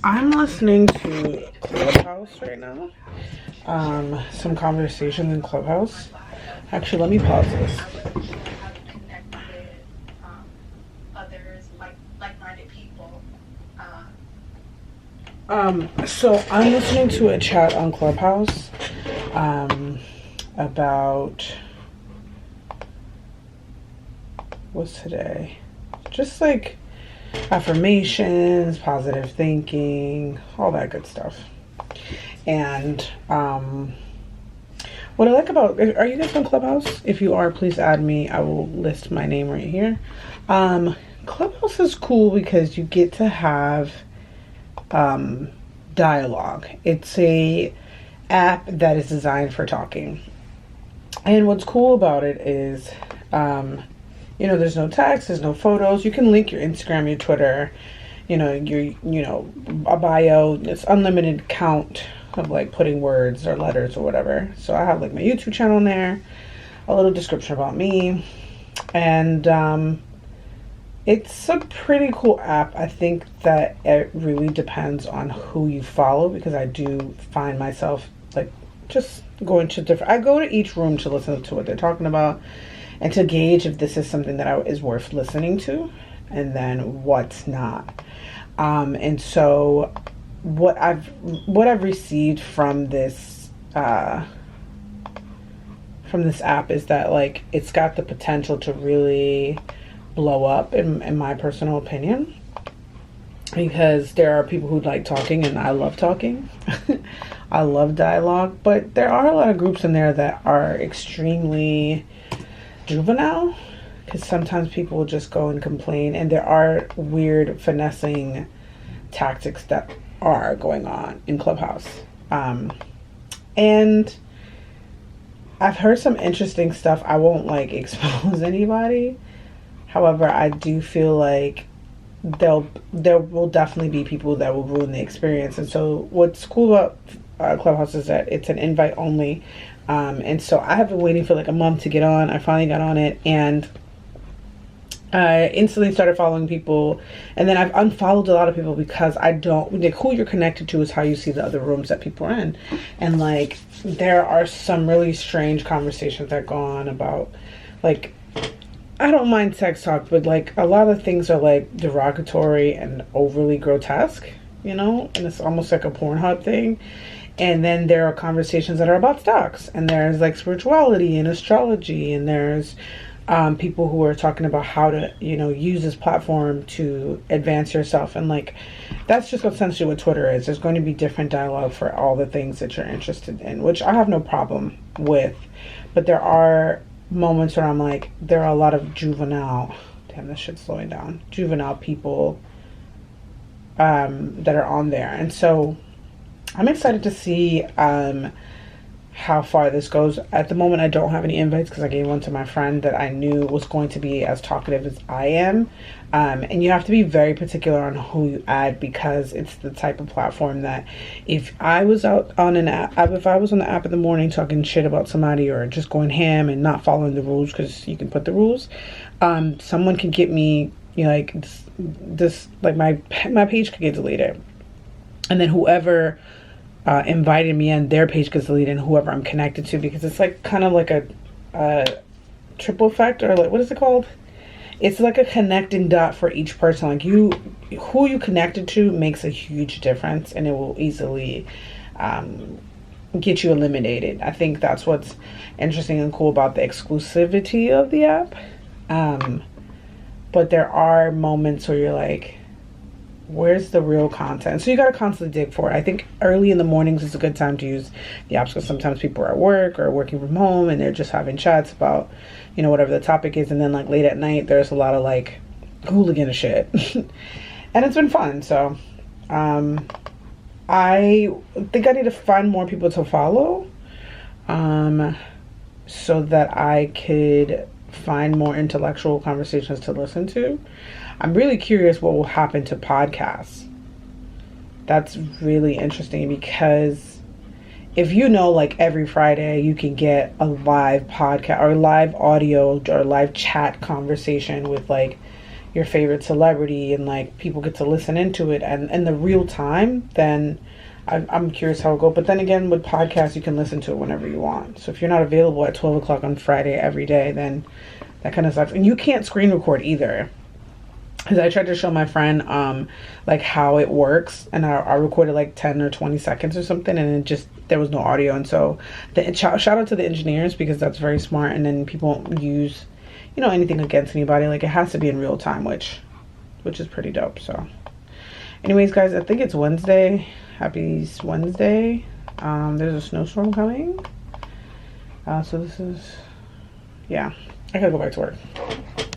I'm listening to Clubhouse right now. Some conversations in Clubhouse. Actually, let me pause this. So I'm listening to a chat on Clubhouse, about, what's today? Just like affirmations, positive thinking, all that good stuff. And what I like about, are you guys on Clubhouse? If you are, please add me. I will list my name right here. Clubhouse is cool because you get to have dialogue. It's a app that is designed for talking. And what's cool about it is, there's no text, there's no photos. You can link your Instagram, your Twitter, a bio. It's unlimited count of like putting words or letters or whatever. So I have like my YouTube channel in there, a little description about me, and it's a pretty cool app. I think that it really depends on who you follow, because I do find myself like just going to I go to each room to listen to what they're talking about and to gauge if this is something that is worth listening to, and then what's not. And so what I've received from this app is that like it's got the potential to really blow up in my personal opinion, because there are people who like talking and I love talking. I love dialogue, but there are a lot of groups in there that are extremely juvenile, because sometimes people will just go and complain, and there are weird finessing tactics that are going on in Clubhouse. And I've heard some interesting stuff. I won't like expose anybody. However, I do feel like there will definitely be people that will ruin the experience. And so what's cool about Clubhouse is that it's an invite only. And so I have been waiting for like a month to get on. I finally got on it, and I instantly started following people, and then I've unfollowed a lot of people because I don't like, who you're connected to is how you see the other rooms that people are in. And like there are some really strange conversations that go on about, like, I don't mind sex talk, but like a lot of things are like derogatory and overly grotesque, and it's almost like a Pornhub thing. And then there are conversations that are about stocks, and there's like spirituality and astrology, and there's people who are talking about how to, use this platform to advance yourself. And like, that's just essentially what Twitter is. There's going to be different dialogue for all the things that you're interested in, which I have no problem with. But there are moments where I'm like, there are a lot of juvenile, damn, this shit's slowing down, juvenile people that are on there. And so I'm excited to see how far this goes. At the moment, I don't have any invites because I gave one to my friend that I knew was going to be as talkative as I am. And you have to be very particular on who you add, because it's the type of platform that if I was out on an app, if I was on the app in the morning talking shit about somebody or just going ham and not following the rules, because you can put the rules, someone could get me, like this like my page could get deleted. And then whoever invited me in, their page gets deleted, and whoever I'm connected to, because it's like kind of like a triple effect, or like, what is it called? It's like a connecting dot for each person. Like who you connected to makes a huge difference, and it will easily get you eliminated. I think that's what's interesting and cool about the exclusivity of the app. But there are moments where you're like, where's the real content? So you got to constantly dig for it. I think early in the mornings is a good time to use the apps, because sometimes people are at work or working from home and they're just having chats about, whatever the topic is. And then like late at night, there's a lot of like hooligan shit. And it's been fun. So I think I need to find more people to follow so that I could find more intellectual conversations to listen to. I'm really curious what will happen to podcasts. That's really interesting, because if like every Friday you can get a live podcast or live audio or live chat conversation with like, your favorite celebrity and like people get to listen into it and in the real time, then I'm curious how it'll go. But then again, with podcasts, you can listen to it whenever you want. So if you're not available at 12 o'clock on Friday every day, then that kind of sucks. And you can't screen record either. Because I tried to show my friend like how it works, and I recorded like 10 or 20 seconds or something, and it just, there was no audio. And so shout out to the engineers, because that's very smart. And then people won't use, you know, anything against anybody. Like, it has to be in real time, which is pretty dope. So anyways, guys, I think it's Wednesday. Happy Wednesday. There's a snowstorm coming. So this is, yeah, I gotta go back to work.